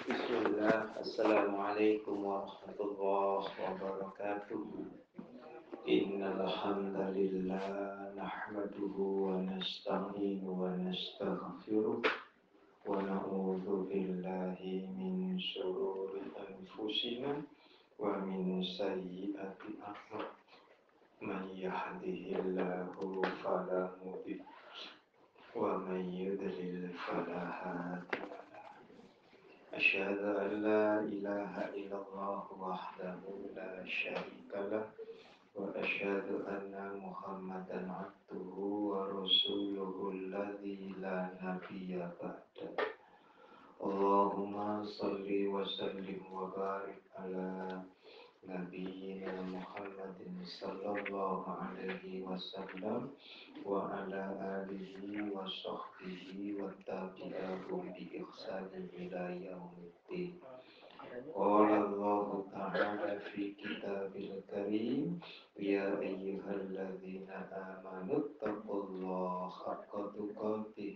Bismillah, Assalamualaikum warahmatullahi wabarakatuh. Innal hamdalillah nahmaduhu wa nasta'inu wa nastaghfiruh wa na'udzu billahi min shururi anfusina wa min sayyiati a'malina. Man yahdihillahu fala mudilla wa man yudlil fala hadiya. أشهد أن لا إله إلا الله وحده لا شريك له وأشهد أن محمدا عبده ورسوله الذي لا نبي بعده اللهم صل وسلم وبارك على نبينا محمد صلى الله عليه وسلم وعلى آله وصحبه والتابعين بإحسان إلى يوم الدين. قال الله تعالى في كتابه الكريم يا أيها الذين آمنوا اتقوا الله حق تقاته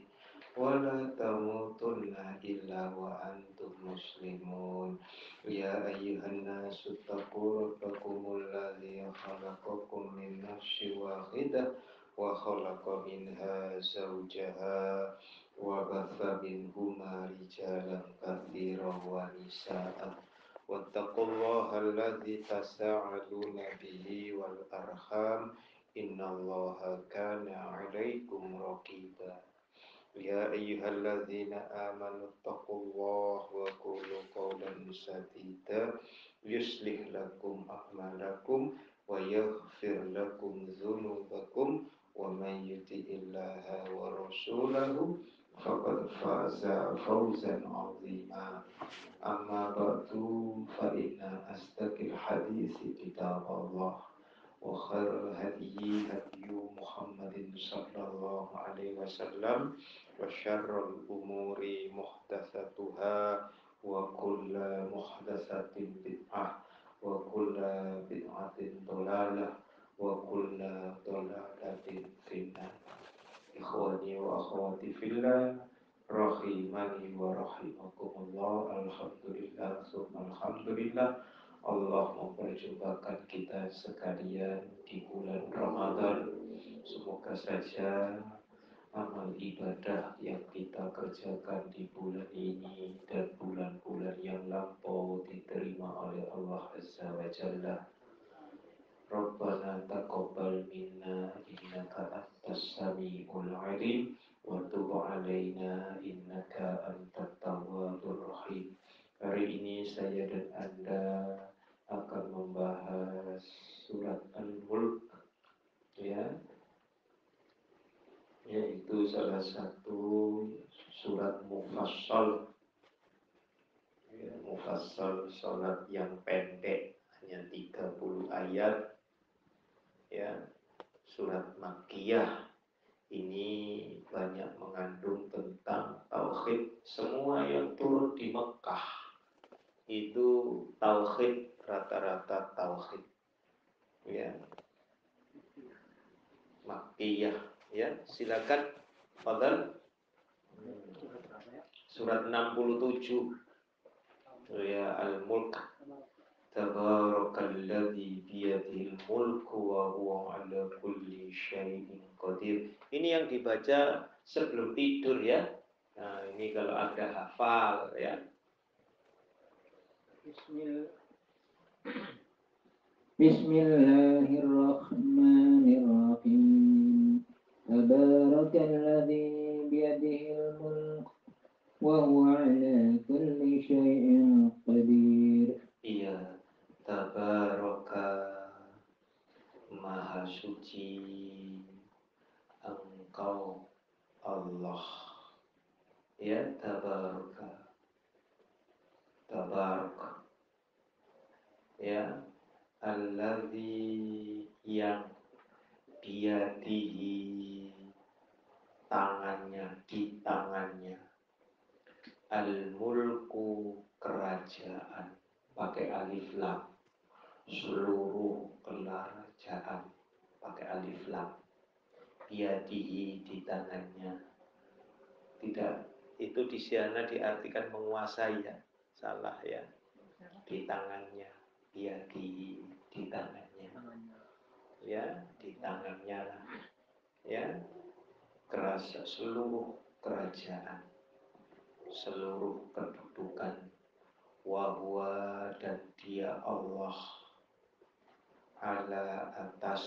ولا تموتن إلا وأنتم مسلمون يا أيها الناس اتقوا ربكم الذي خلقكم من نفس واحدة وخلق منها زوجها وبث منهما رجالا كثيرا ونساء واتقوا الله الذي تساءلون به والأرحام إن الله كان عليكم رقيبا يا أيها الذين آمنوا اتقوا الله وقولوا قولا سديدا يصلح لكم أعمالكم ويغفر لكم ذنوبكم ومن يطع الله ورسوله فقد فاز فوزا عظيما أما بعد فإن أصدق الحديث كتاب الله وخير الهدي هدي محمد صلى الله عليه وسلم وشر الأمور محدثاتها وكل محدثة بدعة وكل بدعة ضلالة وكل ضلالة في النار. Ikhwani wa akhwati fillah rahimani wa rahimakumullah. Alhamdulillah summa alhamdulillah Allah memperjumpakan kita sekalian di bulan Ramadan. Semoga saja amal ibadah yang kita kerjakan di bulan ini dan bulan-bulan yang lampau diterima oleh Allah Azza wa Jalla. Rabbana taqabbal minna innaka antas samiul alim wa tub alaina innaka antat tawwabur rahim. Hari ini saya dan Anda akan membahas surat Al-Mulk, ya, yaitu salah satu surat mufassal, ya, mufassal salat yang pendek hanya 30 ayat, ya, surat Makkiyah. Ini banyak mengandung tentang tauhid. Semua yang turun di Mekah itu tauhid, rata-rata tauhid, ya. Makkiyah, ya. Silakan Fadal. Surat 67, ya, Al-Mulk. Tabarakalladzi biyadihil mulku wa huwa ala kulli syai'in qadir. Ini yang dibaca sebelum tidur, ya. Nah, ini kalau ada hafal, ya. Bismillahirrahmanirrahim. Tabarakalladzi biyadihil mulk wa huwa ala kulli syai'in qadir. Iya, tabaraka, maha suci engkau Allah, ya. Tabaraka, tabaraka, ya. Alladzi, yang biyadihi, tangannya, di tangannya, al-mulku, kerajaan, pakai alif lam, seluruh kerajaan pakai alif lam, biyadihi, di tangannya, tidak itu di sana diartikan menguasai ya. Salah ya. Di tangannya, biyadihi, di tangannya. Ya, di tangannya lah. Ya, kerasa seluruh kerajaan, seluruh kedudukan, wahwa dan dia Allah ala atas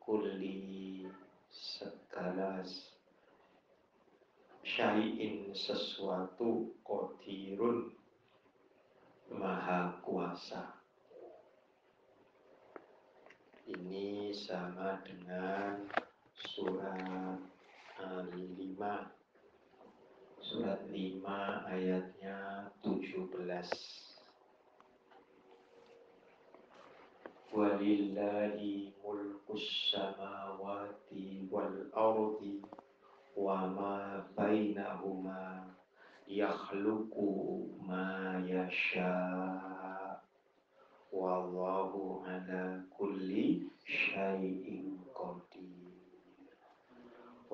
kulli segala syai'in sesuatu qadirun maha kuasa. Ini sama dengan surat 5. Surat 5 ayatnya 17. Walillahi mulkus samawati wal ardi wa ma bainahuma yakhluqu ma yasha' wallahu ala kulli syai'in qadir.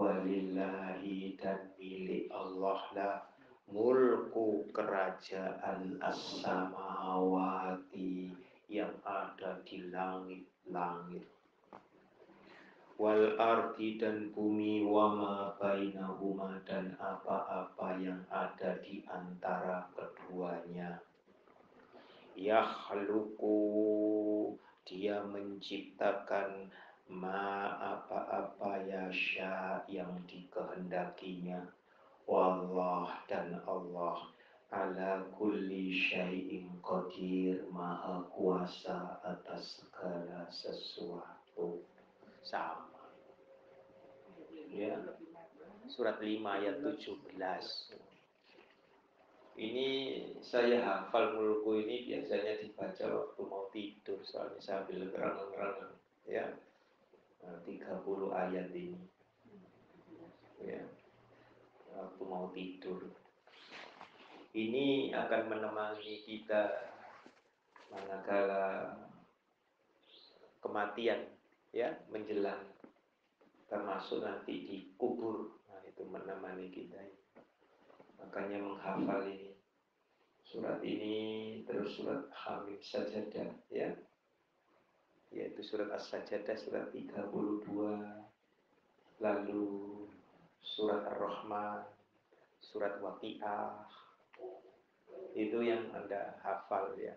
Walillahi dan milik Allah lah mulku kerajaan as-samawati yang ada di langit-langit, wal ardi dan bumi, wama bainahuma dan apa-apa yang ada di antara keduanya. Yakhluqu dia menciptakan ma apa-apa yasha yang dikehendakinya. Wallah dan Allah ala kulli syai'in qadir maha kuasa atas segala sesuatu. Sama ya, surat 5 ayat 17. Ini saya hafal mulku ini biasanya dibaca waktu mau tidur, soalnya sambil ngerangan-ngerangan ya. 30 ayat ini ya, waktu mau tidur. Ini akan menemani kita manakala kematian ya menjelang, termasuk nanti dikubur. Nah, itu menemani kita. Makanya menghafal ini. Surat ini terus surat Hamim Sajadah ya. Yaitu surat As-Sajadah surat 32, lalu surat Ar-Rahman, surat Waqi'ah, itu yang Anda hafal ya.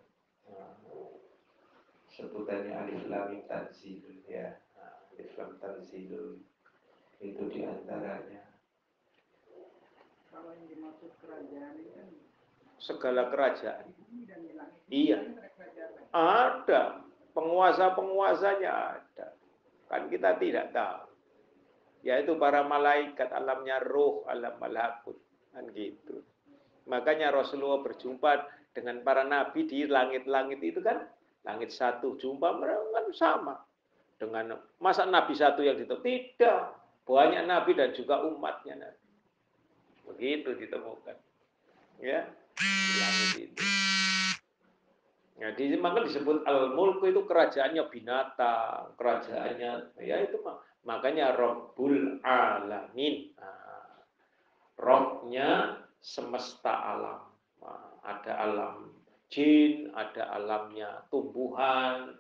Sebutannya Alif Lam Mim Tanzil ya. Alif Lam Tanzil itu diantaranya. Kalau yang dimaksud kerajaan ini kan segala kerajaan. Iya. Ada. Penguasa-penguasanya ada. Kan kita tidak tahu. Yaitu para malaikat, alamnya ruh, alam malakut. Kan gitu. Makanya Rasulullah berjumpa dengan para nabi di langit-langit itu kan. Langit satu. Jumpa mereka kan sama. Dengan masa nabi satu yang ditemukan? Tidak. Banyak nabi dan juga umatnya. Begitu ditemukan. Ya. Di langit itu. Nah, maka disebut al-mulku itu kerajaannya binatang, kerajaannya ya itu makanya Rabbul Alamin. Nah, Robnya semesta alam. Nah, ada alam jin, ada alamnya tumbuhan,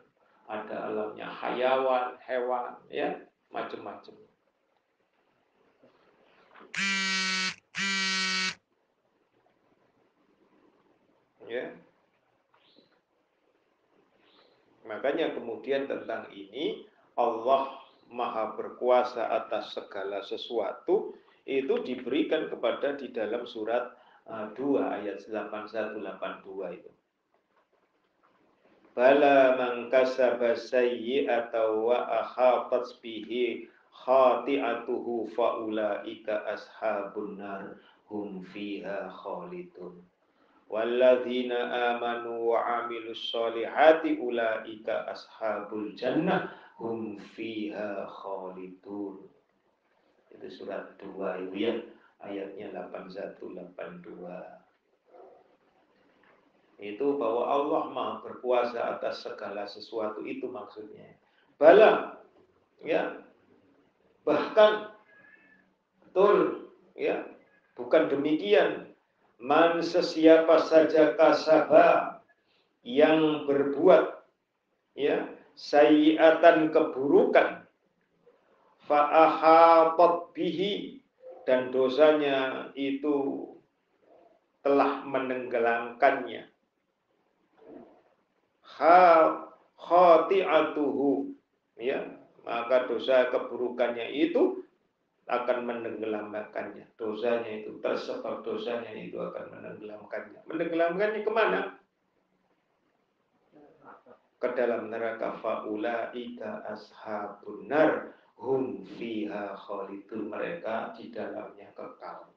ada alamnya hayawan, hewan, ya macam-macam. Ya. Makanya kemudian tentang ini Allah Maha berkuasa atas segala sesuatu itu diberikan kepada di dalam surat 2 ayat 81-82 itu. Bala man kasaba sayyi'atan wa ahatat bihi khati'atuhu faulaika ashabun nar hum fiha khalidun. Walladzina amanu wa amilus solihati ulaika ashabul jannah hum fiha khalidun. Itu surat 2 itu ya, ayatnya 81-82. Itu bahwa Allah Maha berkuasa atas segala sesuatu, itu maksudnya. Bala ya, bahkan betul ya, Bukan demikian. Man sesiapa saja kasaba yang berbuat ya sayyi'atan keburukan fa'ahatat bihi dan dosanya itu telah menenggelamkannya khati'atuhu ya maka dosa keburukannya itu akan menenggelamkannya. Dosanya itu tersebab dosanya itu akan menenggelamkannya. Menenggelamkannya kemana? Ke dalam neraka. Faulaika ashabun nar hum fiha khalidun. Mereka di dalamnya kekal.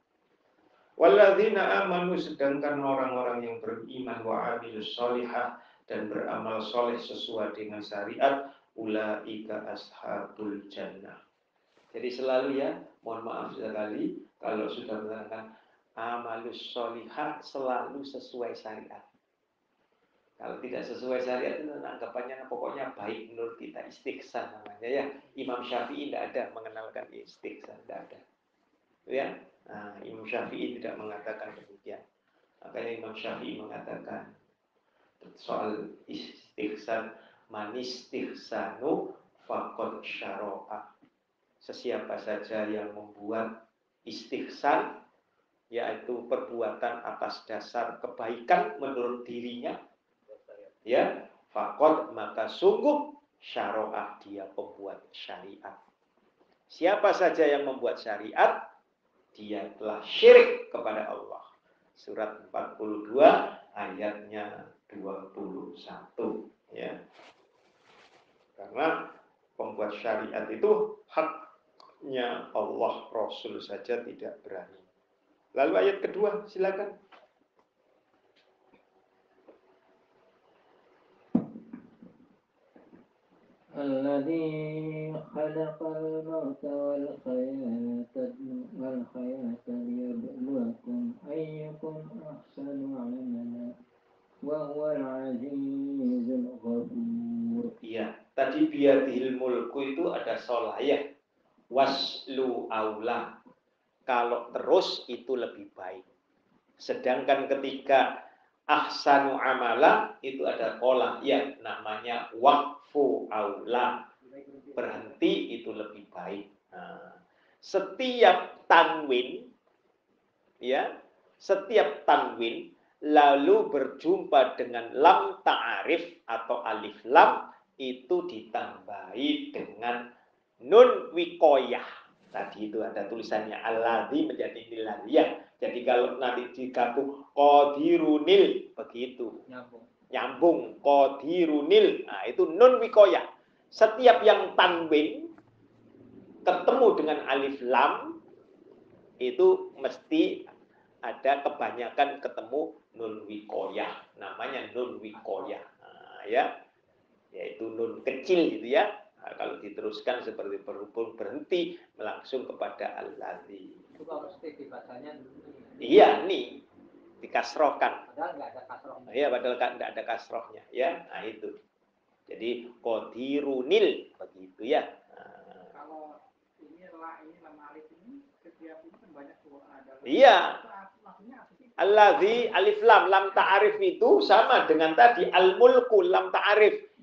Walladzina amanu sedangkan orang-orang yang beriman wa amilus sholihah dan beramal soleh sesuai dengan syariat ulaika ashabul jannah. Jadi selalu ya, mohon maaf sekali kalau sudah mengatakan amalus sholihah selalu sesuai syariat. Kalau tidak sesuai syariat itu anggapannya pokoknya baik menurut kita, istighsan namanya ya. Imam Syafi'i tidak ada mengenalkan istighsan, tidak ada. Ya, nah, Imam Syafi'i tidak mengatakan demikian. Makanya Imam Syafi'i mengatakan soal istighsan, manistihsanu faqad syara'a. Sesiapa saja yang membuat istihsan, yaitu perbuatan atas dasar kebaikan menurut dirinya, ya, faqad maka sungguh syara'ah dia pembuat syariat. Siapa saja yang membuat syariat, dia telah syirik kepada Allah. Surat 42 ayatnya 21 ya. Karena pembuat syariat itu haknya Allah, Rasul saja tidak berani. Lalu ayat kedua, silakan. Alladzi khalaqal mauta wal hayata liyabluwakum ayyukum ahsanu amala wa huwal azizul ghafur. Iya, tadi biyadihil mulku itu ada solayah waslu aula. Kalau terus itu lebih baik. Sedangkan ketika ahsanu amala itu ada kola ya namanya waqfu aula. Berhenti itu lebih baik. Nah, setiap tanwin ya, setiap tanwin lalu berjumpa dengan lam ta'arif atau alif lam itu ditambahi dengan nun wikoyah. Tadi itu ada tulisannya alladzi menjadi nilaliyah. Jadi kalau nanti digabung qadirunil begitu. Nyambung qadirunil. Nah, itu nun wikoyah. Setiap yang tanwin ketemu dengan alif lam itu mesti ada kebanyakan ketemu nun wikoyah. Namanya nun wikoyah. Nah, ya. Yaitu nun kecil gitu ya. Nah, kalau diteruskan seperti berhubung berhenti langsung kepada alladzi. Itu kalau mesti dibacanya Iya, nih dikasrohkan. padahal nggak ada kasrohnya. Iya, padahal tidak ada kasrohnya ya. Nah, itu. Jadi qadirunil begitu ya. Nah. Kalau ini lam alif ini setiap ini kan banyak tuh ada. Iya. Maksudnya apa sih? Alladzi alif lam lam ta'arif itu sama dengan tadi al mulku lam ta'arif.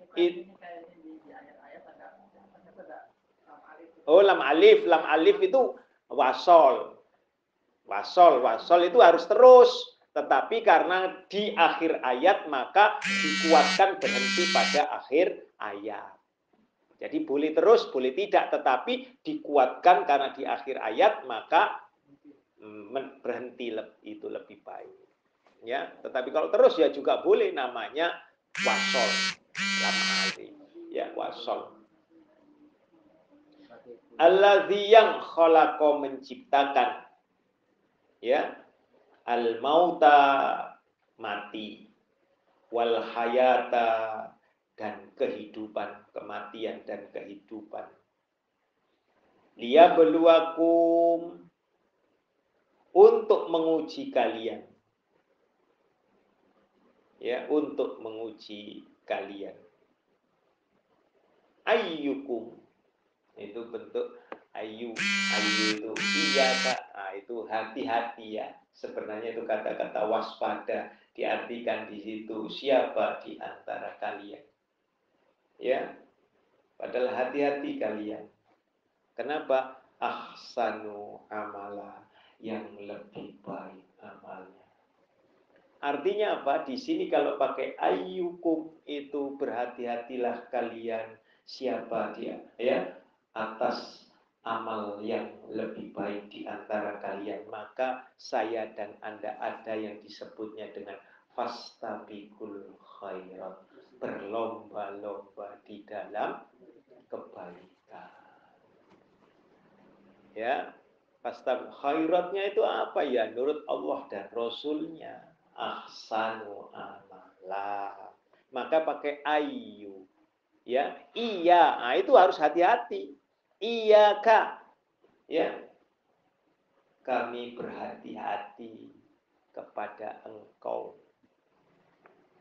Oh, lam alif itu wasol. Wasol itu harus terus. Tetapi karena di akhir ayat maka dikuatkan berhenti pada akhir ayat. Jadi boleh terus, boleh tidak. Tetapi dikuatkan karena di akhir ayat maka berhenti itu lebih baik. Ya, tetapi kalau terus ya juga boleh namanya wasol. Lam alif. Ya, wasol. Alladzi yang khalaqa menciptakan ya al mauta mati wal hayata dan kehidupan, kematian dan kehidupan. Liyabluwakum untuk menguji kalian. Ya, untuk menguji kalian. Ayyukum itu bentuk Ayu itu iya kak. Nah, itu hati-hati ya. Sebenarnya itu kata-kata waspada diartikan di situ siapa di antara kalian. Ya, padahal hati-hati kalian. Kenapa? Ahsanu amala, yang lebih baik amalnya. Artinya apa? Di sini kalau pakai ayyukum itu berhati-hatilah kalian siapa dia, ya, atas amal yang lebih baik di antara kalian. Maka saya dan Anda ada yang disebutnya dengan fastabiqul khairat, berlomba-lomba di dalam kebaikan. Ya, fastabiqul khairatnya itu apa ya? Menurut Allah dan Rasulnya. Ahsanu amala, maka pakai ayu, ya, iya, nah, itu harus hati-hati. Iya kak, ya, kami berhati-hati kepada engkau.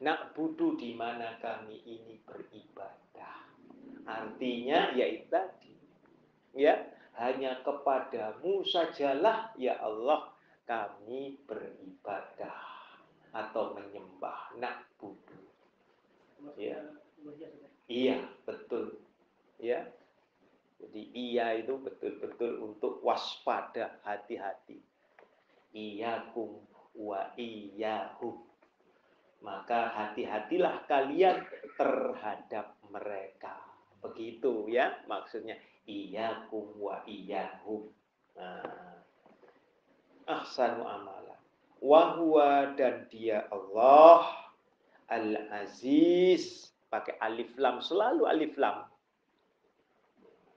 Nak budu di mana kami ini beribadah. Artinya yaitu tadi, ya, hanya kepadamu sajalah ya Allah kami beribadah atau menyembah, na'budu. Ya. Iya, betul. Ya. Jadi iya itu betul-betul untuk waspada, hati-hati. Iyakum wa iyahum. Maka hati-hatilah kalian terhadap mereka. Begitu ya maksudnya. Iyakum wa iyahum. Nah, ahsanu amala. Wahwa, dan dia Allah Al-Aziz, pakai alif lam, selalu alif lam.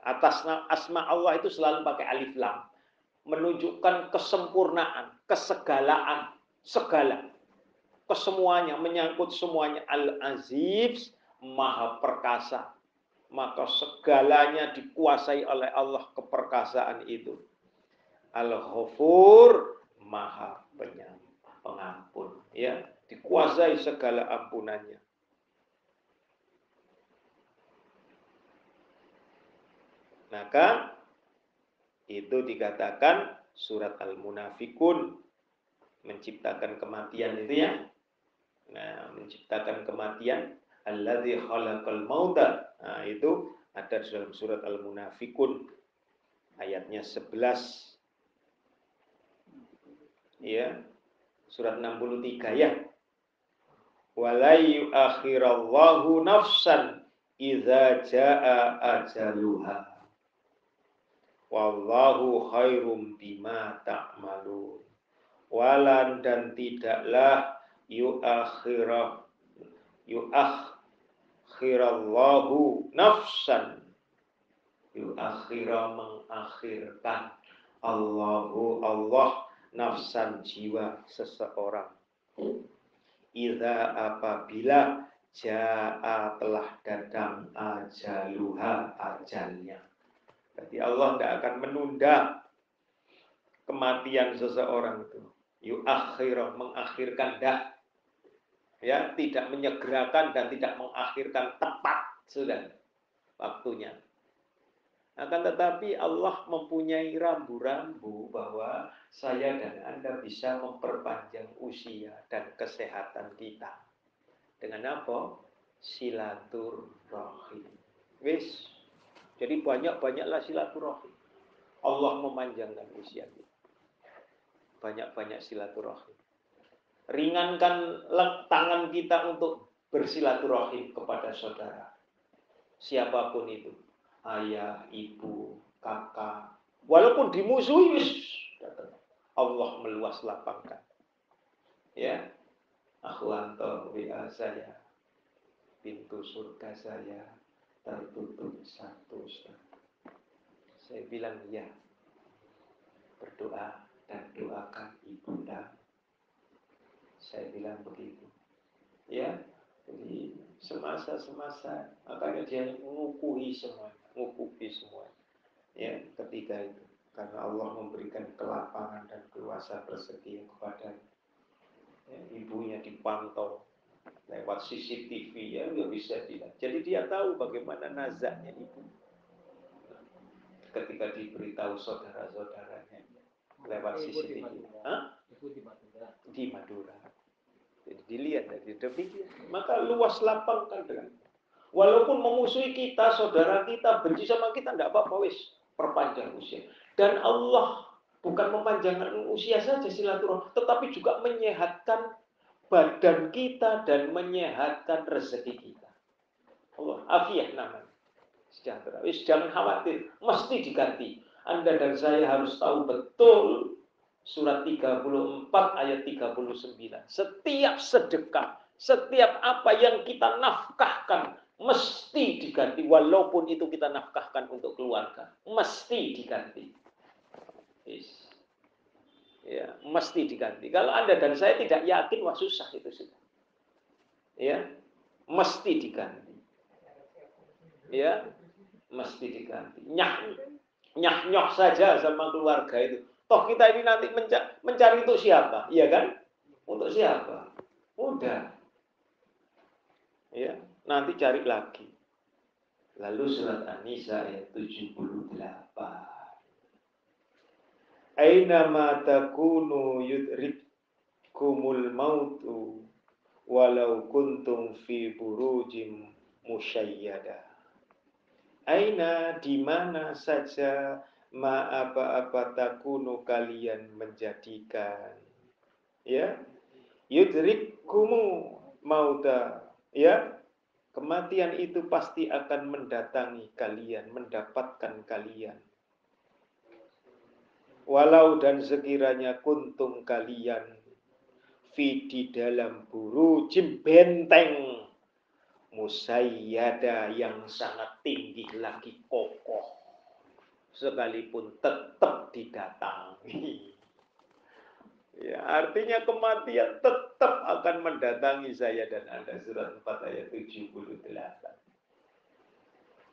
Atas asma Allah itu selalu pakai alif lam, menunjukkan kesempurnaan, kesegalaan, segala, kesemuanya, menyangkut semuanya. Al-Aziz, maha perkasa, maka segalanya dikuasai oleh Allah, keperkasaan itu. Al-Ghafur, maha pengampun, ya, dikuasai segala ampunannya. Maka itu dikatakan surat Al-Munafikun, menciptakan kematian itu ya. Nah, menciptakan kematian, alladzi khalaqal mauta. Nah, itu ada dalam surat Al-Munafikun ayatnya 11. Ya. Surat 63 ya. Wala yu'akhirallahu nafsan idza jaa ajaluha. Wallahu khairum bima ta'malun. Walan, dan tidaklah yu'akhirallahu nafsan. Yu'akhira, mengakhirkan. Allahu, Allah, nafsan, jiwa seseorang. Idza, apabila jaa, telah datang ajaluha, ajalnya. Jadi Allah tidak akan menunda kematian seseorang itu. Yu'akhirah, mengakhirkan, dah. Ya, tidak menyegerakan dan tidak mengakhirkan, tepat sudah waktunya. Akan tetapi Allah mempunyai rambu-rambu bahwa saya dan Anda bisa memperpanjang usia dan kesehatan kita. Dengan apa? Silaturahim. Wis. Jadi banyak-banyaklah silaturahim. Allah memanjangkan usia kita. Banyak-banyak silaturahim. Ringankan tangan kita untuk bersilaturahim kepada saudara. Siapapun itu. Ayah, ibu, kakak. Walaupun dimusuhi, Allah meluas lapangkan. Ya. Akhwanto WA saya. Pintu surga saya tertutup satu. Saya bilang ya. Berdoa dan doakan ibunda. Saya bilang begitu. Ya. Jadi semasa makanya dia mengukuhi semua. Ya, ketika itu. Karena Allah memberikan kelapangan dan keluasan rezeki kepada ya, ibunya dipantau lewat CCTV ya, nggak bisa dilihat. Jadi dia tahu bagaimana nazaknya ibu. ketika diberitahu saudara-saudaranya lewat CCTV. Di Madura. Jadi dilihat dari demikian. Maka luas lapang kan dengan. Walaupun memusuhi kita, saudara kita, benci sama kita, tidak apa-apa, wis perpanjang usia. Dan Allah bukan memanjangkan usia saja silaturahmi, tetapi juga menyehatkan badan kita dan menyehatkan rezeki kita. Allah afiah namanya. Sejahtera. Wis jangan khawatir, mesti diganti. Anda dan saya harus tahu betul surat 34 ayat 39. Setiap sedekah, setiap apa yang kita nafkahkan mesti diganti, walaupun itu kita nafkahkan untuk keluarga, mesti diganti. Yes. Ya, mesti diganti. Kalau Anda dan saya tidak yakin, wah susah itu sudah. Ya, mesti diganti. Ya, mesti diganti. Nyah saja sama keluarga itu. Toh kita ini nanti mencari untuk siapa? Iya kan? Untuk siapa? Udah. Ya, nanti cari lagi. Lalu surat An-Nisa ayat 78. Aina ma takunu yudrikkumul mautu walau kuntum fi burujim musyayyada. Aina, di mana saja ma apa-apa takunu kalian menjadikan, ya, yudrikkumu mauta, ya, kematian itu pasti akan mendatangi kalian, mendapatkan kalian. Walau dan sekiranya kuntum kalian di dalam burujim benteng musayyada yang sangat tinggi lagi kokoh, sekalipun tetap didatangi. Ya, artinya kematian tetap akan mendatangi saya dan Anda. Surat 4 ayat 78.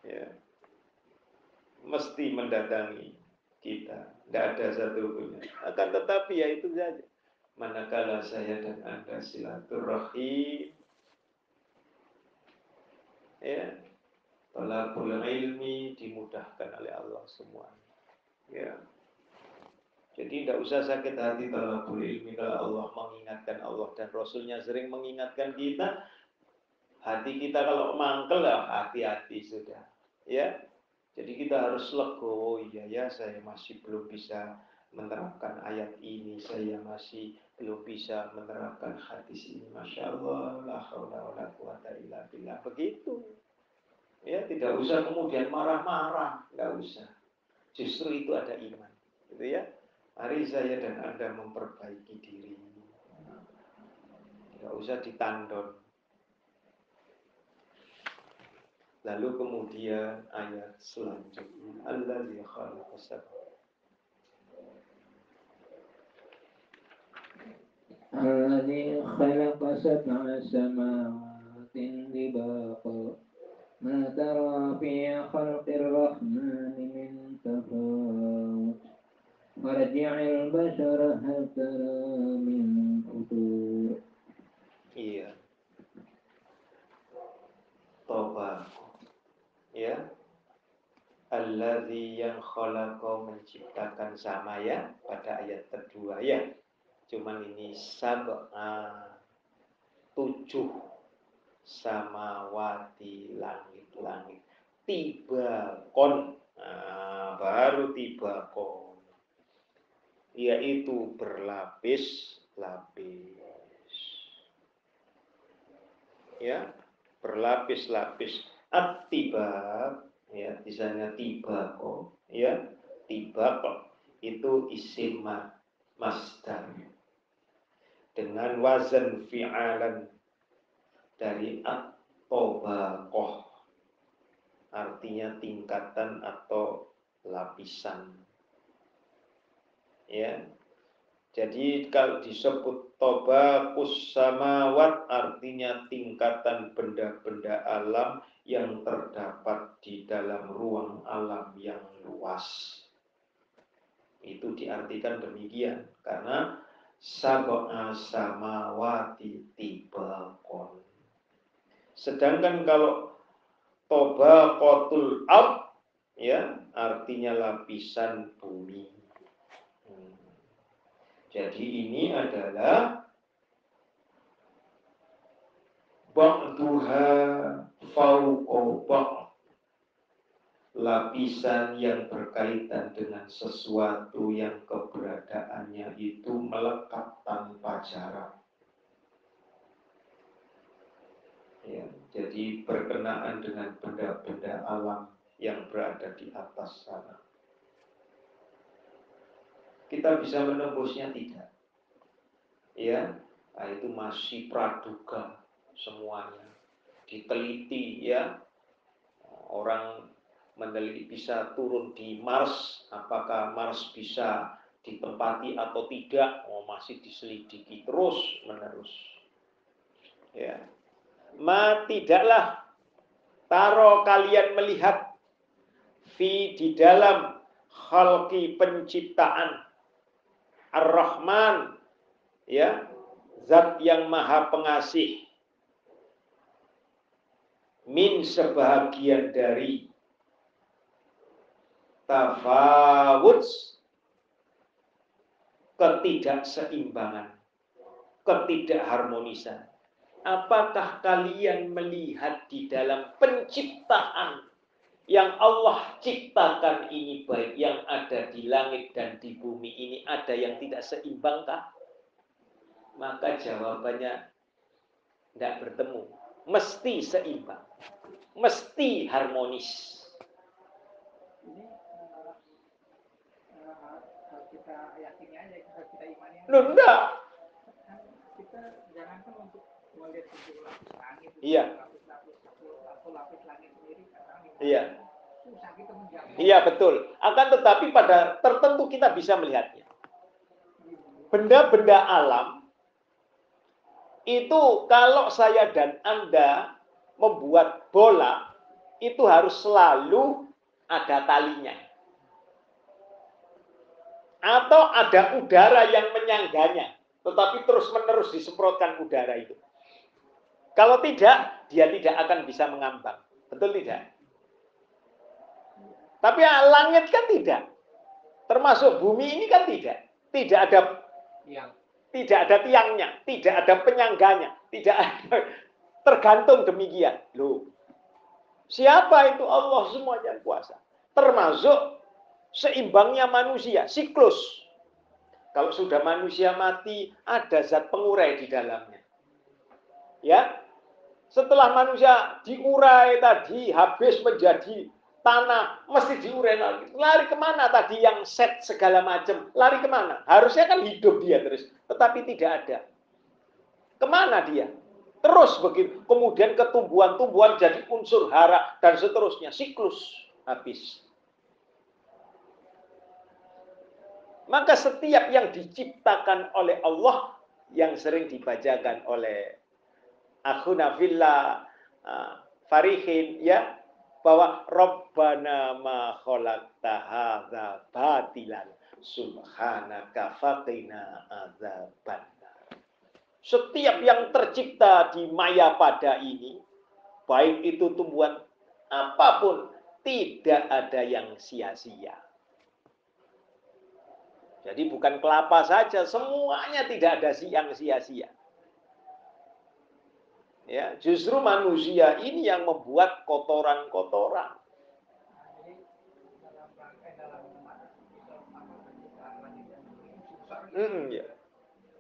Ya, mesti mendatangi kita. Tidak ada satupun. Akan tetapi ya itu saja. Manakala saya dan Anda silaturahim, ya, talabul ilmi dimudahkan oleh Allah semua. Ya. Jadi tidak usah sakit hati talabul ilmi kalau Allah mengingatkan, Allah dan Rasulnya sering mengingatkan kita. Hati kita kalau mangkel lah, hati-hati sudah. Ya. Jadi kita harus legowo, iya ya, saya masih belum bisa menerapkan ayat ini, saya masih belum bisa menerapkan hadis ini. Masya Allah, la haula wala quwata illa billah. Begitu. Ya, tidak usah kemudian marah-marah, enggak usah. Justru itu ada iman. Gitu ya. Mari saya dan Anda memperbaiki diri. Enggak usah ditandon. Lalu kemudian ayat selanjutnya, Allazi khalaqa sab'a. Allazi khalaqa sab'a samawati tibaqa ma tara fi khalqir rahmani min tafawut farji'il bashara hal tara min futur. Iya. Toba. Ya, Allazi yang khalaqa menciptakan sama ya pada ayat kedua ya. Cuman ini sab'a 7 samawati langit-langit tibakon. Nah, baru tibakon. Yaitu berlapis-lapis. Ya, berlapis-lapis. At-tibak, ya, misalnya tibako, ya, tibak itu isim masdar dengan wazan fi'alan dari at-tobaqoh, artinya tingkatan atau lapisan. Ya, jadi kalau disebut tobaqus samawat artinya tingkatan benda-benda alam yang terdapat di dalam ruang alam yang luas. Itu diartikan demikian karena sab'a samawati tibaqon. Sedangkan kalau tobaqotul ard Ya, artinya lapisan bumi. Jadi ini adalah ba'duha fauqa ba'd, lapisan yang berkaitan dengan sesuatu yang keberadaannya itu melekat tanpa jarak. Ya, jadi berkenaan dengan benda-benda alam yang berada di atas sana. Kita bisa menembusnya tidak? Ya, nah itu masih praduga semuanya. Diteliti ya. Orang meneliti bisa turun di Mars, apakah Mars bisa ditempati atau tidak? Oh, masih diselidiki terus menerus. Ya. Tidaklah taro kalian melihat di dalam khalqi penciptaan Ar-Rahman, ya, zat yang maha pengasih, min sebahagian dari tafawut, ketidakseimbangan, ketidakharmonisan. Apakah kalian melihat di dalam penciptaan yang Allah ciptakan ini, baik yang ada di langit dan di bumi ini, ada yang tidak seimbangkah? Maka jawabannya tidak bertemu. Mesti seimbang. Mesti harmonis. Ini harus kita yakini aja, harus kita imani aja. Loh, enggak. Kita jangankan untuk melihat 7 lapis langit, Iya. lapis langit sendiri, Iya. susah kita menjangkau. Iya, betul. Akan tetapi pada tertentu kita bisa melihatnya. Benda-benda alam itu kalau saya dan Anda membuat bola, itu harus selalu ada talinya. Atau ada udara yang menyangganya, tetapi terus-menerus disemprotkan udara itu. Kalau tidak, dia tidak akan bisa mengambang. Betul tidak? Tapi langit kan tidak. Termasuk bumi ini kan tidak. Tidak ada tiangnya, tidak ada penyangganya, tidak ada. Tergantung demikian. Loh. Siapa itu? Allah semuanya kuasa. Termasuk seimbangnya manusia, siklus. Kalau sudah manusia mati, ada zat pengurai di dalamnya. Ya. Setelah manusia diurai tadi, habis menjadi tanah, mesti diurai lagi. Lari kemana tadi yang set segala macam? Lari kemana? Harusnya kan hidup dia terus. Tetapi tidak ada. Kemana dia? Terus begitu. Kemudian ketumbuhan-tumbuhan jadi unsur hara dan seterusnya. Siklus habis. Maka setiap yang diciptakan oleh Allah, yang sering dibacakan oleh akhuna fillah Farihin, ya, bahwa Rabbana ma khalaqta hadza batilan subhanaka faqina adzabannar. Setiap yang tercipta di maya pada ini, baik itu tumbuhan apapun, tidak ada yang sia-sia. Jadi bukan kelapa saja, semuanya tidak ada yang sia-sia. Ya, justru manusia ini yang membuat kotoran-kotoran. Ya.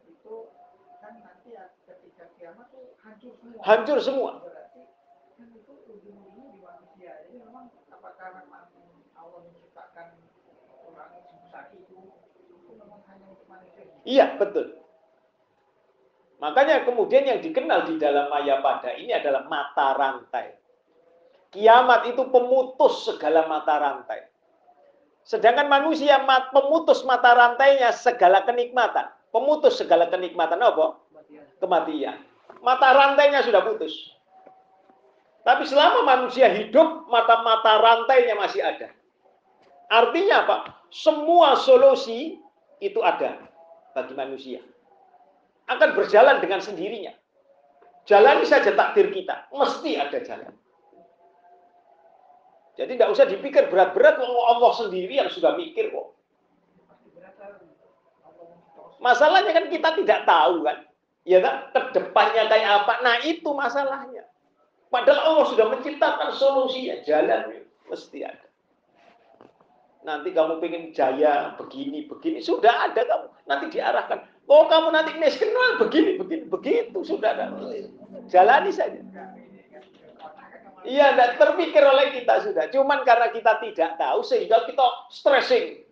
Itu kan nanti ketika kiamat tuh hancur semua. Hancur semua. Berarti kan itu ujung-ujungnya di manusia. Jadi memang apakah memang Allah menciptakan orang sebesar itu memang hanya untuk manusia? Iya, betul. Makanya kemudian yang dikenal di dalam Mayapada ini adalah mata rantai. Kiamat itu pemutus segala mata rantai. Sedangkan manusia pemutus mata rantainya segala kenikmatan. Pemutus segala kenikmatan apa? Kematian. Mata rantainya sudah putus. Tapi selama manusia hidup, mata-mata rantainya masih ada. Artinya apa? Semua solusi itu ada bagi manusia. Akan berjalan dengan sendirinya. Jalani saja takdir kita. Mesti ada jalan. Jadi tidak usah dipikir berat-berat, Allah sendiri yang sudah mikir kok. Masalahnya kan kita tidak tahu kan. Ya kan, kedepannya kayak apa. Nah itu masalahnya. Padahal Allah sudah menciptakan solusinya, jalan mesti ada. Nanti kamu pengen jaya begini, sudah ada kamu. Nanti diarahkan. Oh kamu nanti miskin, begini, begitu sudah ada. Jalani saja. Iya, tidak terpikir oleh kita sudah. Cuman karena kita tidak tahu sehingga kita stressing.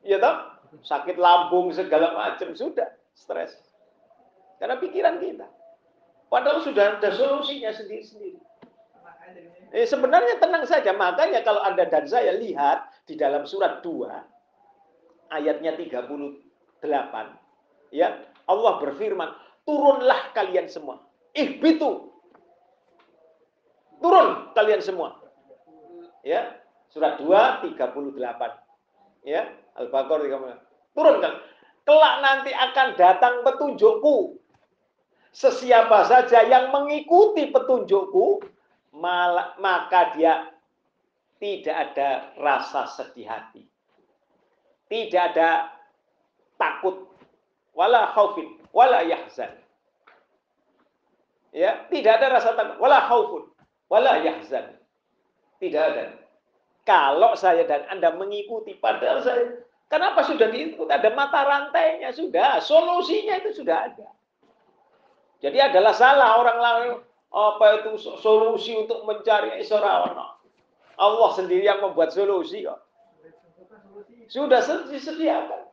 Iya toh? Sakit lambung segala macam sudah stres. Karena pikiran kita. Padahal sudah ada solusinya sendiri-sendiri. Sebenarnya tenang saja. Makanya kalau Anda dan saya lihat di dalam surat 2 ayatnya 38, ya, Allah berfirman, turunlah kalian semua. Ihbitu. Turun kalian semua. Ya, surat 2 38. Ya, Al-Baqarah 38. Turun kan. Kelak nanti akan datang petunjukku. Sesiapa saja yang mengikuti petunjukku, maka dia tidak ada rasa sedih hati. Tidak ada takut. Wala khaufin, wala yahzan. Ya, tidak ada rasa takut. Wala khaufun, wala yahzan. Tidak ada. Kalau saya dan Anda mengikuti, padahal saya, kenapa sudah diikut? Ada mata rantainya, sudah. Solusinya itu sudah ada. Jadi adalah salah orang lain, apa itu solusi untuk mencari Isra'ana. Allah sendiri yang membuat solusi kok. Sudah disediakan.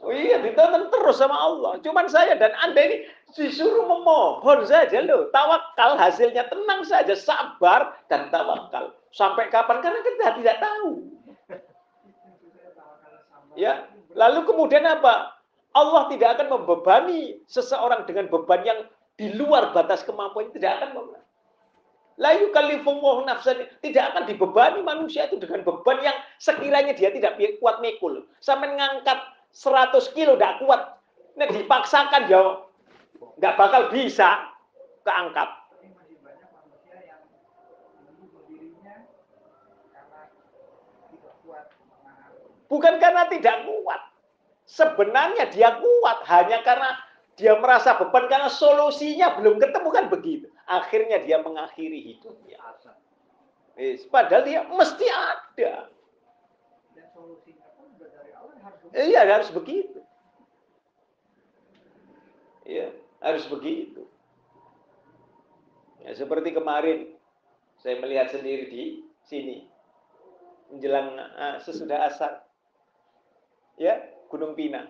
Oh iya, ditonton terus sama Allah. Cuman saya dan Anda ini disuruh memohon saja loh. Tawakal, hasilnya tenang saja, sabar dan tawakal. Sampai kapan? Karena kita tidak tahu. Ya, lalu kemudian apa? Allah tidak akan membebani seseorang dengan beban yang di luar batas kemampuan, tidak akan membebani. La yukallifullahu nafsan, tidak akan dibebani manusia itu dengan beban yang sekiranya dia tidak kuat mikul. Sampai ngangkat 100 kilo tidak kuat. Nah, dipaksakan ya nggak bakal bisa keangkat. Masih banyak manusia yang membunuh dirinya karena tidak kuat. Bukan karena tidak kuat. Sebenarnya dia kuat hanya karena dia merasa beban karena solusinya belum ketemu, kan begitu. Akhirnya dia mengakhiri hidupnya. Padahal dia mesti ada. Dan solusinya pun dari Allah harus begitu. Iya, harus begitu. Iya, harus begitu. Ya, seperti kemarin saya melihat sendiri di sini menjelang sesudah asar. Ya, Gunung Pinang.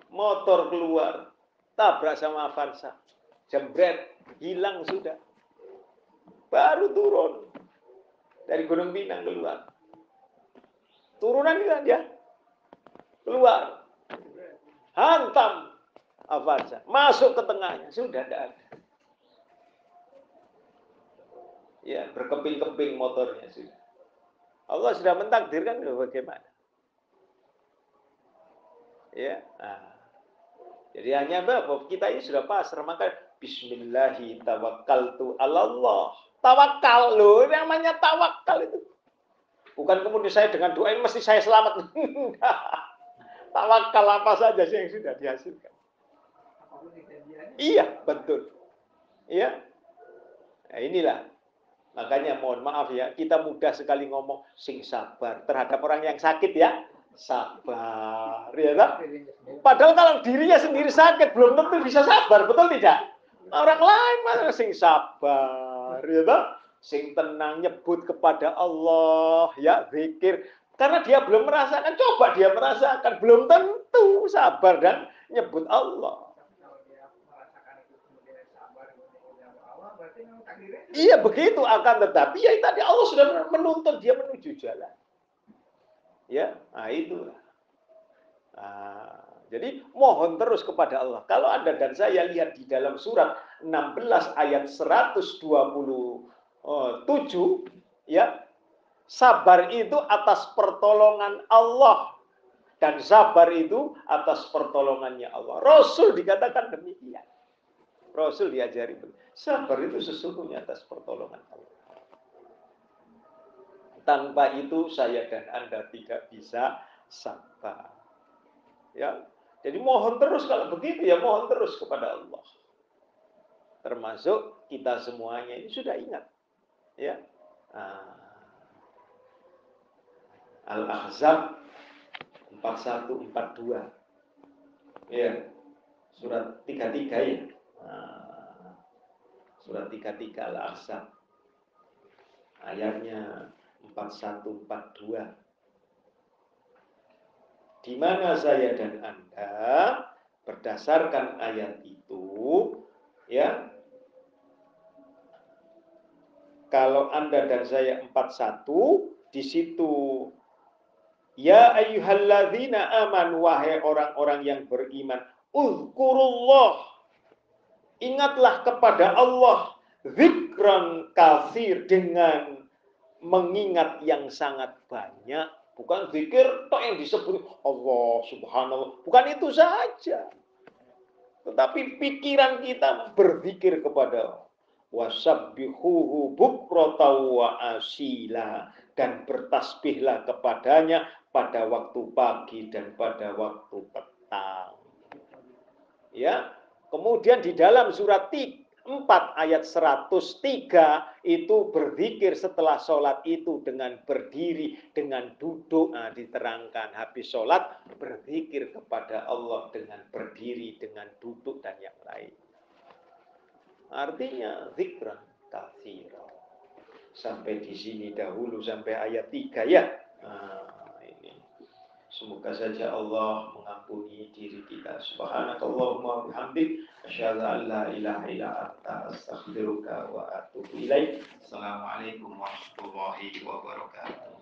Motor keluar, tabrak sama Avanza. Jembret, hilang sudah. Baru turun dari Gunung Pinang keluar. Turunan itu aja. Keluar. Hantam Avanza. Masuk ke tengahnya. Sudah tidak ada. Ya, berkeping-keping motornya sudah. Allah sudah mentakdirkan bagaimana. Ya, jadi hanya bahwa kita ini sudah pasrah, maka bismillahi tawakkaltu 'alallah. Tawakal loh, yang namanya tawakal itu. Bukan kemudian saya dengan doa ini mesti saya selamat. Tawakal apa saja sih yang sudah dihasilkan. Iya, betul. Iya. Nah, inilah. Makanya mohon maaf ya, kita mudah sekali ngomong sing sabar terhadap orang yang sakit ya. Sabar, ya kan? Padahal kalau dirinya sendiri sakit belum tentu bisa sabar, betul tidak? Orang lain malah sing sabar, ya kan? Sing tenang nyebut kepada Allah, ya zikir. Karena dia belum merasakan, coba dia merasakan, belum tentu sabar dan nyebut Allah. Iya begitu, akan tetapi ya tadi Allah sudah menuntun dia menuju jalan. Ya, nah itulah. Jadi mohon terus kepada Allah. Kalau Anda dan saya lihat di dalam surat 16 ayat 127, ya, sabar itu atas pertolongan Allah dan sabar itu atas pertolongannya Allah. Rasul dikatakan demikian. Rasul diajari sabar itu sesungguhnya atas pertolongan Allah. Tanpa itu saya dan Anda tidak bisa sabar. Ya. Jadi mohon terus kalau begitu ya mohon terus kepada Allah. Termasuk kita semuanya ini sudah ingat. Ya. Al-Ahzab 4142. Ya. Surat 33 ya. Surat 33 Al-Ahzab. Ayatnya 4142. Di mana saya dan Anda berdasarkan ayat itu, ya, kalau Anda dan saya 41, di situ, ya ayyuhalladzina amanu, wahai orang-orang yang beriman, uzkurullah, ingatlah kepada Allah, zikran katsir, dengan mengingat yang sangat banyak. Bukan zikir tok yang disebut Allah subhanallah. Bukan itu saja. Tetapi pikiran kita berzikir kepada wasabbihuhu bukrata wa asila, dan bertasbihlah kepadanya pada waktu pagi dan pada waktu petang. Ya. Kemudian di dalam surat 4 ayat 103 itu berzikir setelah sholat itu dengan berdiri, dengan duduk. Nah, diterangkan habis sholat berzikir kepada Allah dengan berdiri, dengan duduk dan yang lain. Artinya zikran katsira. Sampai di sini dahulu sampai ayat 3 ya. Ini. Semoga saja Allah mengampuni diri kita. Subhanakallahumma bihamdik, asyhadu an la ilaha illa anta, astaghfiruka wa atubu ilaik. Assalamualaikum warahmatullahi wabarakatuh.